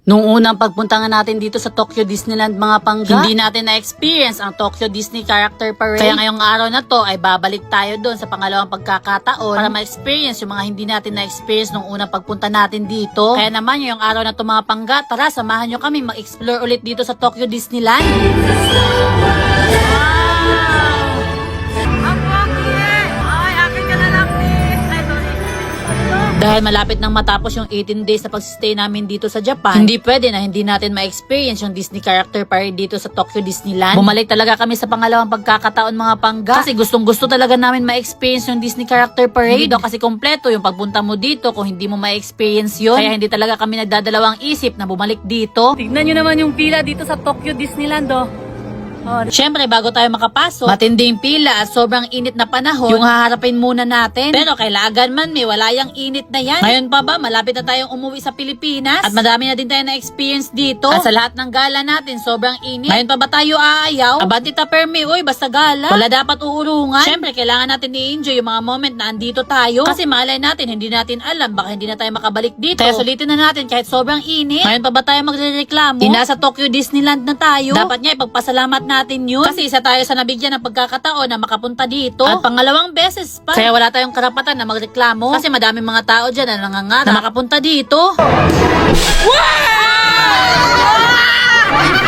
Nung unang pagpunta nga natin dito sa Tokyo Disneyland mga pangga, hindi natin na-experience ang Tokyo Disney Character Parade. Kaya ngayong araw na to ay babalik tayo doon sa pangalawang pagkakataon para ma-experience yung mga hindi natin na-experience nung unang pagpunta natin dito. Kaya naman ngayong araw na to mga pangga, tara samahan nyo kami mag-explore ulit dito sa Tokyo Disneyland. Dahil malapit nang matapos yung 18 days na pag-stay namin dito sa Japan, hindi pwede na hindi natin ma-experience yung Disney Character Parade dito sa Tokyo Disneyland. Bumalik talaga kami sa pangalawang pagkakataon mga pangga. Kasi gustong-gusto talaga namin ma-experience yung Disney Character Parade. Kasi kompleto yung pagpunta mo dito kung hindi mo ma-experience yun. Kaya hindi talaga kami nagdadalawang isip na bumalik dito. Tignan nyo naman yung pila dito sa Tokyo Disneyland Siyempre, bago tayo makapasok, matinding pila at sobrang init na panahon yung haharapin muna natin. Pero kailangan man may wala yung init na yan. Ngayon pa ba, malapit na tayong umuwi sa Pilipinas at madami na din tayo na-experience dito. At sa lahat ng gala natin, sobrang init. Ngayon pa ba tayo aayaw? Abanti ta permi, uy, basta gala. Wala dapat uurungan. Siyempre, kailangan natin i-enjoy yung mga moment na andito tayo. Kasi malay natin, hindi natin alam, baka hindi na tayo makabalik dito. Kaya sulitin na natin kahit sobrang init. Ngayon pa ba tayo magrereklamo? Nasa Tokyo Disneyland na tayo. Dapat nga ipagpasalamat natin yun. Kasi isa tayo sa nabigyan ng pagkakataon na makapunta dito. At pangalawang beses pa. Kaya wala tayong karapatan na magreklamo. Kasi madaming mga tao dyan na nangangarap na makapunta dito.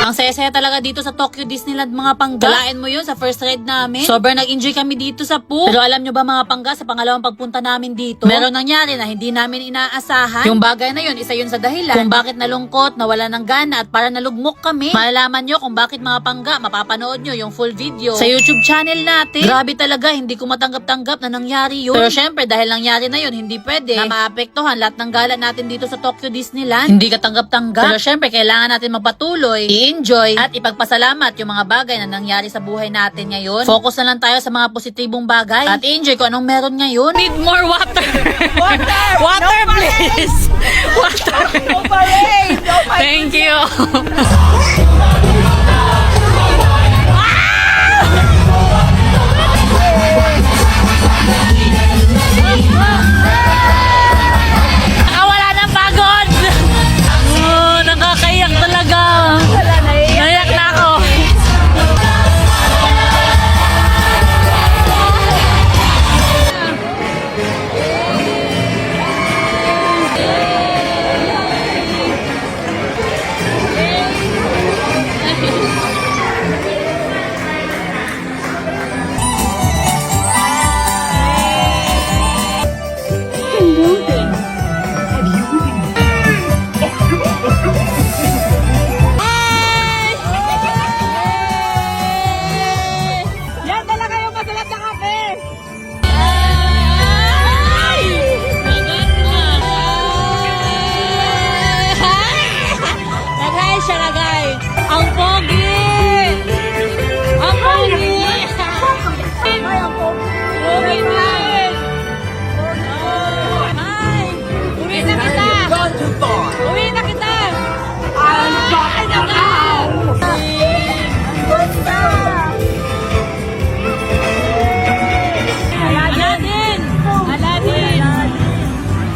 Ang saya-saya talaga dito sa Tokyo Disneyland mga pangga. Kalain mo yun sa first ride namin. Sobrang nag-enjoy kami dito sa pool. Pero alam nyo ba mga pangga, sa pangalawang pagpunta namin dito, meron nangyari na hindi namin inaasahan. Yung bagay na yun, isa yun sa dahilan kung bakit nalungkot, nawala ng gana at para nalugmok kami. Malalaman nyo kung bakit mga pangga, mapapanood nyo yung full video sa YouTube channel natin. Grabe talaga, hindi ko matanggap-tanggap na nangyari yun. Pero syempre, dahil nangyari na yun, hindi pwede na maapektuhan lahat ng gala natin dito sa Tokyo Disneyland. Hindi ka tanggap-tanggap. Pero syempre, kailangan natin magpatuloy, enjoy at ipagpasalamat yung mga bagay na nangyari sa buhay natin ngayon. Focus na lang tayo sa mga positibong bagay at enjoy kung anong meron ngayon. Need more water! Water! Water, no please! Water! No parade! No parade! Thank you! Nakawala ng pagod! Oh, nakakaiyak talaga! Naiyak na ako.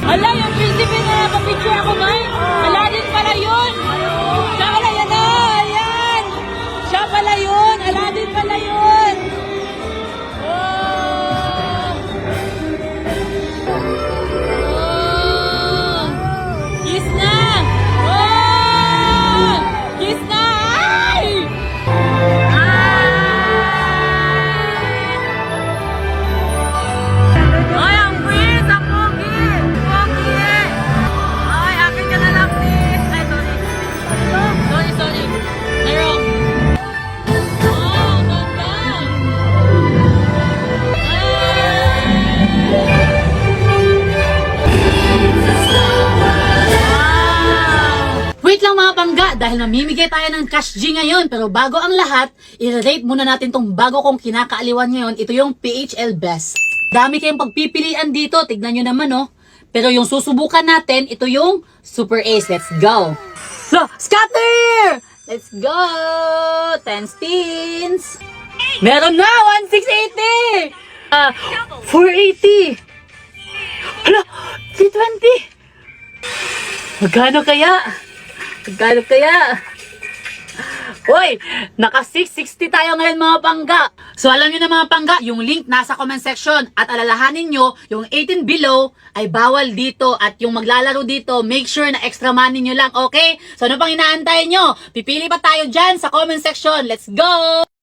Ala, yung prinsipe na napapicture ako, May. Aladdin pala yun. Siya pala yan, ayan. Siya pala yun. Aladdin pala yun. Oh. Oh. Kiss na. Oh. Kiss na. Ay. Ay, ang weird. Ang pogi. Ay, akin ka na lang, please. Ay, sorry. Sorry. Wrong. Oh, ganda. Wait lang mga pangga, dahil mamimigay tayo ng cash G ngayon. Pero bago ang lahat, i-rate muna natin tong bago kong kinakaaliwan ngayon. Ito yung PHL Best. Dami kayong pagpipilian dito, tignan nyo naman Pero yung susubukan natin, ito yung Super Ace. Let's go! So, scatter! Let's go! 10 spins! Meron na! 1,680! 480! Hala! 320! Magkano kaya? Magkano kaya? Hoy, naka 660 tayo ngayon mga pangga. So alam nyo na mga pangga, yung link nasa comment section. At alalahanin nyo, yung 18 below ay bawal dito. At yung maglalaro dito, make sure na extra money nyo lang, okay? So ano pang inaantay nyo? Pipili pa tayo dyan sa comment section. Let's go!